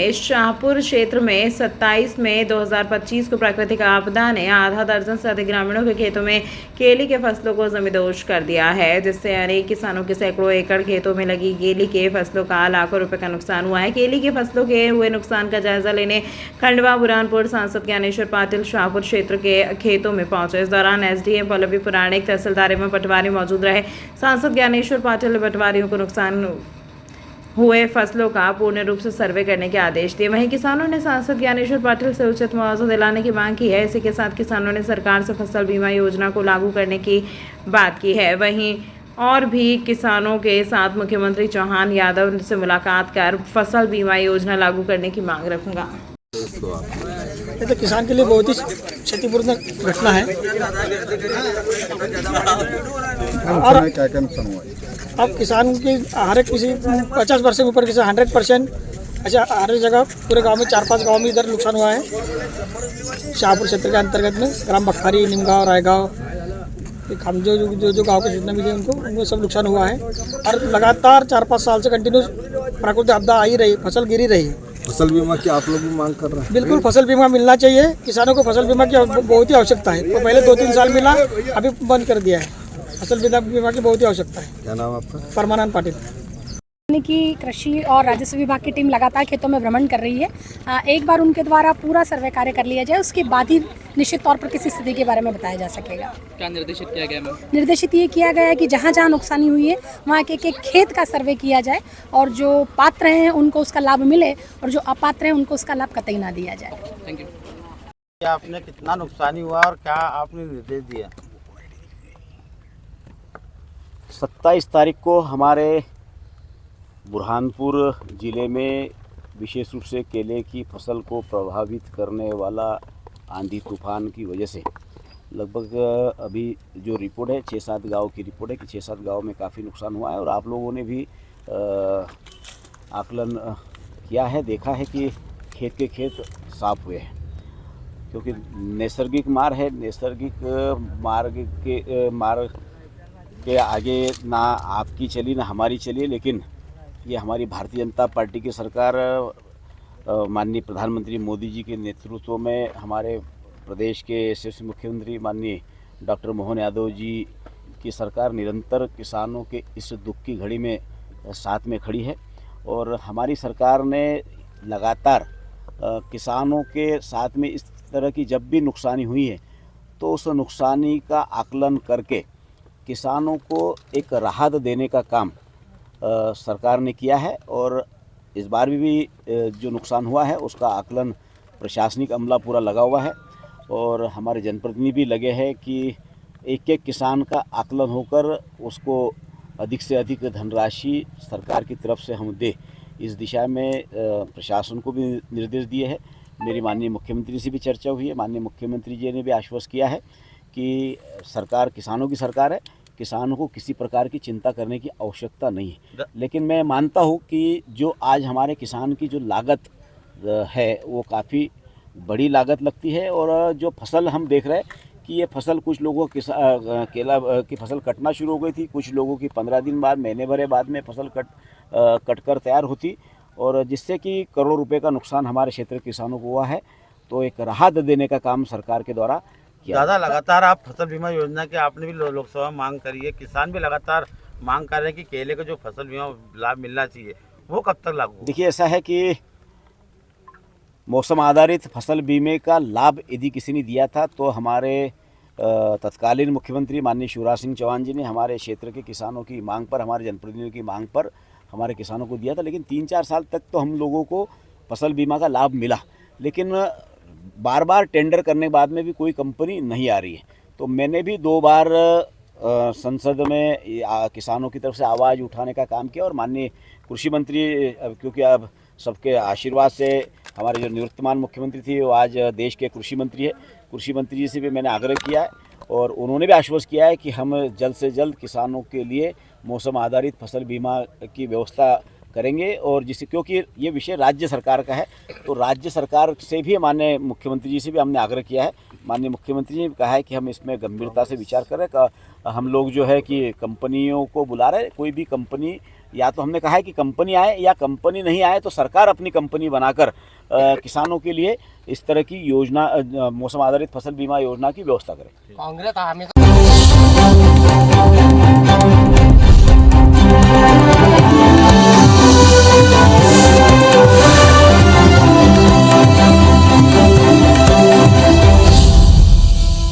में शाहपुर क्षेत्र में 27 मई 2025 को प्राकृतिक आपदा ने आधा दर्जन से अधिक ग्रामीणों के खेतों में केली के फसलों को जमींदोज कर दिया है, जिससे अनेक किसानों के सैकड़ों एकड़ खेतों में लगी केली के फसलों का लाखों रुपए का नुकसान हुआ है। केली के फसलों के हुए नुकसान का जायजा लेने खंडवा बुरहानपुर सांसद ज्ञानेश्वर पाटिल शाहपुर क्षेत्र के खेतों में पहुंचे। इस दौरान एसडीएम पल्लवी पुराणिक, तहसीलदार एवं पटवारी मौजूद रहे। सांसद ज्ञानेश्वर पाटिल ने पटवारियों को नुकसान हुए फसलों का पूर्ण रूप से सर्वे करने के आदेश दिए। वहीं किसानों ने सांसद ज्ञानेश्वर पाटिल से उचित मुआवजा दिलाने की मांग की है। इसी के साथ किसानों ने सरकार से फसल बीमा योजना को लागू करने की बात की है। वहीं और भी किसानों के साथ मुख्यमंत्री चौहान यादव से मुलाकात कर फसल बीमा योजना लागू करने की मांग रखूंगा। ये तो किसान के लिए बहुत ही क्षतिपूर्ण घटना है। और क्या नुकसान हुआ है? अब किसान की हर एक किसी 50% ऊपर किसी 100%, अच्छा हर जगह पूरे गांव में 4-5 गांव में इधर नुकसान हुआ है। शाहपुर क्षेत्र के अंतर्गत में ग्राम बखारी, निमगांव, रायगांव, हम जो गांव की सूचना मिली उनको सब नुकसान हुआ है। और लगातार 4-5 साल से कंटिन्यू प्राकृतिक आपदा आई रही, फसल गिरी रही है। फसल बीमा की आप लोग भी मांग कर रहे हैं? बिल्कुल फसल बीमा मिलना चाहिए। किसानों को फसल बीमा की बहुत ही आवश्यकता है। तो पहले 2-3 साल मिला, अभी बंद कर दिया है। फसल बीमा की बहुत ही आवश्यकता है। क्या नाम आपका? परमानंद पाटिल। की कृषि और राजस्व विभाग की टीम लगातार खेतों में भ्रमण कर रही है। एक बार उनके द्वारा पूरा सर्वे कार्य कर लिया जाए, उसके बाद ही निश्चित तौर पर किसी स्थिति के बारे में बताया जा सकेगा। क्या निर्देशित किया गया मैम? निर्देशित ये किया गया है कि जहाँ जहाँ नुकसानी हुई है वहाँ के एक खेत का सर्वे किया जाए और जो पात्र हैं उनको उसका लाभ मिले और जो अपात्र हैं उनको उसका लाभ कतई ना दिया जाए। Thank you. क्या आपने कितना नुकसानी हुआ और क्या आपने निर्देश दिया? 27 तारीख को हमारे बुरहानपुर ज़िले में विशेष रूप से केले की फसल को प्रभावित करने वाला आंधी तूफान की वजह से लगभग अभी जो रिपोर्ट है 6-7 गांव की रिपोर्ट है कि 6-7 गांव में काफ़ी नुकसान हुआ है। और आप लोगों ने भी आकलन किया है, देखा है कि खेत के खेत साफ हुए हैं, क्योंकि नैसर्गिक मार है। नैसर्गिक मार्ग के आगे ना आपकी चली ना हमारी चली, लेकिन ये हमारी भारतीय जनता पार्टी की सरकार माननीय प्रधानमंत्री मोदी जी के नेतृत्व में हमारे प्रदेश के यशस्वी मुख्यमंत्री माननीय डॉक्टर मोहन यादव जी की सरकार निरंतर किसानों के इस दुख की घड़ी में साथ में खड़ी है। और हमारी सरकार ने लगातार किसानों के साथ में इस तरह की जब भी नुकसानी हुई है तो उस नुकसानी का आकलन करके किसानों को एक राहत देने का काम सरकार ने किया है। और इस बार भी जो नुकसान हुआ है उसका आकलन प्रशासनिक अमला पूरा लगा हुआ है और हमारे जनप्रतिनिधि भी लगे हैं कि एक एक किसान का आकलन होकर उसको अधिक से अधिक धनराशि सरकार की तरफ से हम दे, इस दिशा में प्रशासन को भी निर्देश दिए हैं। मेरी माननीय मुख्यमंत्री से भी चर्चा हुई है। माननीय मुख्यमंत्री जी ने भी आश्वस्त किया है कि सरकार किसानों की सरकार है, किसानों को किसी प्रकार की चिंता करने की आवश्यकता नहीं है। लेकिन मैं मानता हूँ कि जो आज हमारे किसान की जो लागत है वो काफ़ी बड़ी लागत लगती है। और जो फसल हम देख रहे हैं कि ये फसल कुछ लोगों केला की फसल कटना शुरू हो गई थी, कुछ लोगों की 15 दिन बाद, महीने भरे बाद में फसल कट कर तैयार होती, और जिससे कि करोड़ों रुपए का नुकसान हमारे क्षेत्र के किसानों को हुआ है। तो एक राहत देने का काम सरकार के द्वारा दादा लगातार आप फसल बीमा योजना के आपने भी लोकसभा में मांग करी है, किसान भी लगातार मांग कर रहे हैं कि केले को जो फसल बीमा लाभ मिलना चाहिए वो कब तक लागू? देखिए, ऐसा है कि मौसम आधारित फसल बीमे का लाभ यदि किसी ने दिया था तो हमारे तत्कालीन मुख्यमंत्री माननीय शिवराज सिंह चौहान जी ने हमारे क्षेत्र के किसानों की मांग पर, हमारे जनप्रतिनिधियों की मांग पर हमारे किसानों को दिया था। लेकिन 3-4 साल तक तो हम लोगों को फसल बीमा का लाभ मिला, लेकिन बार बार टेंडर करने के बाद में भी कोई कंपनी नहीं आ रही है। तो मैंने भी 2 बार संसद में किसानों की तरफ से आवाज़ उठाने का काम किया। और माननीय कृषि मंत्री, क्योंकि अब सबके आशीर्वाद से हमारे जो निवर्तमान मुख्यमंत्री थी वो आज देश के कृषि मंत्री है, कृषि मंत्री जी से भी मैंने आग्रह किया है और उन्होंने भी आश्वस्त किया है कि हम जल्द से जल्द किसानों के लिए मौसम आधारित फसल बीमा की व्यवस्था करेंगे। और जिसे क्योंकि ये विषय राज्य सरकार का है, तो राज्य सरकार से भी माननीय मुख्यमंत्री जी से भी हमने आग्रह किया है। माननीय मुख्यमंत्री जी ने कहा है कि हम इसमें गंभीरता से विचार करें। हम लोग जो है कि कंपनियों को बुला रहे हैं, कोई भी कंपनी, या तो हमने कहा है कि कंपनी आए या कंपनी नहीं आए तो सरकार अपनी कंपनी बनाकर किसानों के लिए इस तरह की योजना, मौसम आधारित फसल बीमा योजना की व्यवस्था करे। कांग्रेस हमेशा